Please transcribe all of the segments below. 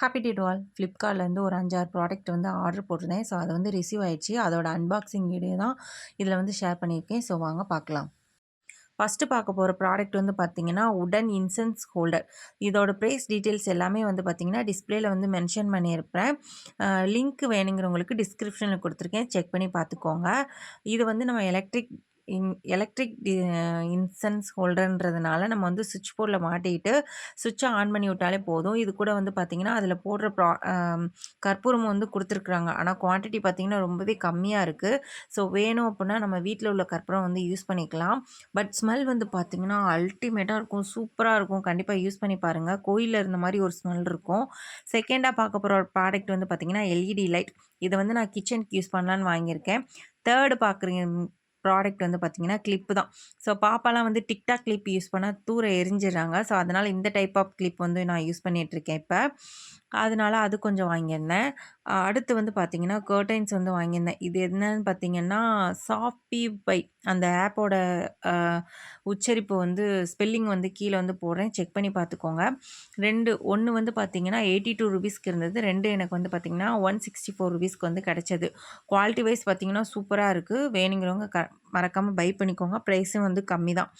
Happy day to all. ஃப்ளிப்கார்ட்லேருந்து ஒரு 5, 6 product வந்து ஆர்டர் போட்டிருந்தேன். ஸோ அது வந்து ரிசீவ் ஆயிடுச்சு. அதோட அன்பாக்சிங் வீடியோ தான் இதில வந்து ஷேர் பண்ணியிருக்கேன். ஸோ வாங்க பார்க்கலாம். ஃபர்ஸ்ட்டு பார்க்க போற ப்ராடக்ட் வந்து பார்த்தீங்கன்னா, உடன் இன்சென்ஸ் ஹோல்டர். இதோட பிரைஸ் டீட்டெயில்ஸ் எல்லாமே வந்து பார்த்தீங்கன்னா, டிஸ்ப்ளேல வந்து மென்ஷன் பண்ணியிருப்பேன். லிங்க் வேணுங்கிறவங்களுக்கு டிஸ்கிரிப்ஷன்ல குடுத்துருக்கேன். செக் பண்ணி பார்த்துக்கோங்க. இது வந்து நம்ம எலக்ட்ரிக் இன்சென்ஸ் ஹோல்டர்ன்றதுனால நம்ம வந்து ஸ்விட்ச் போர்ட்ல மாட்டிக்கிட்டு ஸ்விட்சை ஆன் பண்ணி விட்டாலே போதும். இது கூட வந்து பார்த்தீங்கன்னா, அதில போடுற கற்பூரம் வந்து குடுத்துருக்குறாங்க. ஆனா குவான்டிட்டி பார்த்தீங்கன்னா, ரொம்பவே கம்மியா இருக்கு. ஸோ வேணும் அப்புட்னா நம்ம வீட்ல உள்ள கற்பூரம் வந்து யூஸ் பண்ணிக்கலாம். பட் ஸ்மெல் வந்து பார்த்தீங்கன்னா, அல்டிமேட்டா இருக்கும். சூப்பரா இருக்கும். கண்டிப்பா யூஸ் பண்ணி பாருங்க. கோயில்ல இருந்த மாரி ஒரு ஸ்மெல் இருக்கும். செகண்டா பார்க்க போற ப்ராடக்ட் வந்து பார்த்தீங்கன்னா, எல்இடி லைட். இத வந்து நான் கிச்சனுக்கு யூஸ் பண்ணலான்னு வாங்கியிருக்கேன். தேர்டு பார்க்குறீங்க ப்ராடக்ட் வந்து பார்த்தீங்கன்னா, கிளிப்பு தான். ஸோ பாப்பாலாம் வந்து டிக்டாக் கிளிப் யூஸ் பண்ணா தூர எறிஞ்சிடுறாங்க. ஸோ அதனால இந்த டைப் ஆஃப் கிளிப் வந்து நான் யூஸ் பண்ணிட்டுருக்கேன் இப்ப. அதனால அது கொஞ்சம் வாங்கியிருந்தேன். அடுத்து வந்து பார்த்தீங்கன்னா, கர்டைன்ஸ் வந்து வாங்கியிருந்தேன். இது என்னன்னு பார்த்தீங்கன்னா, சாஃப்டி பை அந்த ஆப்போட அ உச்சரிப்பு வந்து ஸ்பெல்லிங் வந்து கீழ வந்து போடுறேன். செக் பண்ணி பார்த்துக்கோங்க. 2 1 வந்து பார்த்தீங்கன்னா, ₹82க்கு இருந்தது. 2 எனக்கு வந்து பார்த்தீங்கன்னா, ₹164க்கு வந்து கிடைச்சது. குவாலிட்டி வைஸ் பார்த்தீங்கன்னா, சூப்பரா இருக்கு. வேணுங்கிறவங்க மறக்காம பை பண்ணிக்கோங்க. பிரைஸும் வந்து கம்மி தான்.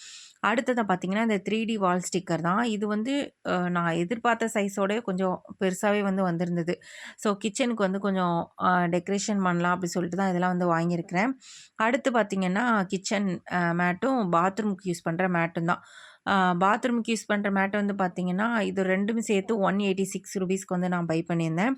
அடுத்ததா பார்த்தீங்கன்னா, இந்த 3டி வால் ஸ்டிக்கர் தான். இது வந்து நான் எதிர்பார்த்த சைஸோட கொஞ்சம் பெருசாவே வந்து வந்திருந்தது. ஸோ கிச்சனுக்கு வந்து கொஞ்சம் டெக்கரேஷன் பண்ணலாம் அப்படி சொல்லிட்டு தான் இதெல்லாம் வந்து வாங்கியிருக்கிறேன். அடுத்து பார்த்தீங்கன்னா, கிச்சன் மேட்டும், பாத்ரூமுக்கு யூஸ் பண்ற மேட்டும் தான். அ பாத்ரூமுக்கு யூஸ் பண்ற மேட் வந்து பார்த்தீங்கன்னா, இது 2மே சேர்த்து ₹186க்கு வந்து நான் பை பண்ணியிருந்தேன்.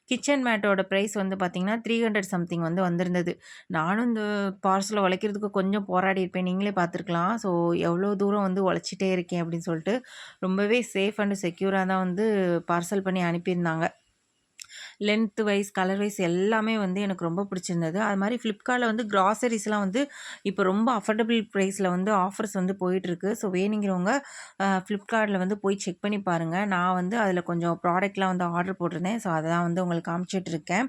கிச்சன் மேட்டோட பிரைஸ் வந்து பார்த்தீங்கன்னா, 300 சம்திங் வந்து வந்திருந்தது. நானும் இந்த பார்சல உழைக்கிறதுக்கு கொஞ்சம் போராடியிருப்பேன். நீங்களே பார்த்துருக்கலாம். ஸோ எவ்வளோ தூரம் வந்து உழைச்சிட்டே இருக்கேன் அப்படின்னு சொல்லிட்டு, ரொம்பவே சேஃப் அண்ட் செக்யூரா தான் வந்து பார்சல் பண்ணி அனுப்பியிருந்தாங்க. லென்த் வைஸ், கலர் வைஸ் எல்லாமே வந்து எனக்கு ரொம்ப பிடிச்சிருந்தது. அது மாரி Flipkartல வந்து கிராசரிஸ்லாம் வந்து இப்போ ரொம்ப அஃபோர்டபிள் ப்ரைஸில வந்து ஆஃபர்ஸ் வந்து போயிட்டுருக்கு. ஸோ வேணுங்கிறவங்க Flipkartல வந்து போய் செக் பண்ணி பாருங்க. நான் வந்து அதில கொஞ்சம் ப்ராடக்ட்லாம் வந்து ஆர்டர் போட்டிருந்தேன். ஸோ அத தான் வந்து உங்களுக்கு காமிச்சிட்டுருக்கேன்.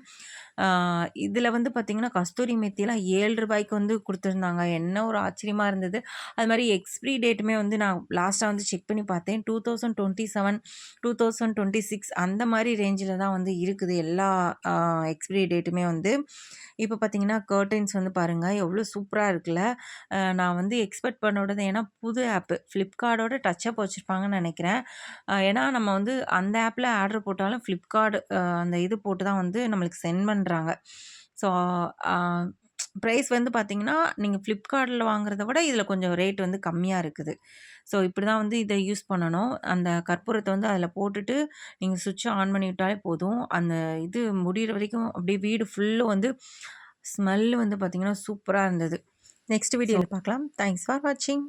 இதில வந்து பார்த்தீங்கன்னா, கஸ்தூரி மெத்திலாம் ₹7க்கு வந்து குடுத்துருந்தாங்க. என்ன ஒரு ஆச்சரியமா இருந்தது. அது மாரி எக்ஸ்பிரி டேட்டுமே வந்து நான் லாஸ்ட்டா வந்து செக் பண்ணி பார்த்தேன். 2027, 2026 அந்த மாரி ரேஞ்சில தான் வந்து இருக்குது எல்லா அ எக்ஸ்பிரி டேட்டுமே வந்து. இப்போ பார்த்தீங்கன்னா, கர்டைன்ஸ் வந்து பாருங்க எவ்வளோ சூப்பரா இருக்குல்ல. நான் வந்து எக்ஸ்பெக்ட் பண்ணோடது ஏன்னா புது ஆப்பு Flipkartோட டச் அப் வச்சிருப்பாங்கன்னு நெனைக்கிறேன். ஏன்னா நம்ம வந்து அந்த ஆப்ல ஆர்டர் போட்டாலும் Flipkart அந்த இது போட்டு தான் வந்து நம்மளுக்கு சென்ட் பண்றாங்க. ஸோ அ பிரைஸ் வந்து பார்த்தீங்கன்னா, நீங்க Flipkartல வாங்குறத விட இதில கொஞ்சம் ரேட் வந்து கம்மியா இருக்குது. ஸோ இப்படி தான் வந்து இத யூஸ் பண்ணணும். அந்த கற்பூரத்த வந்து அதில போட்டுட்டு, நீங்க ஸ்விட்ச ஆன் பண்ணி விட்டாலே போதும். அந்த இது முடியிற வரைக்கும் அப்படியே வீடு ஃபுல்லும் வந்து ஸ்மெல் வந்து பார்த்தீங்கன்னா, சூப்பரா இருந்தது. நெக்ஸ்ட் வீடியோல பார்க்கலாம். தேங்க்ஸ் ஃபார் வாட்சிங்.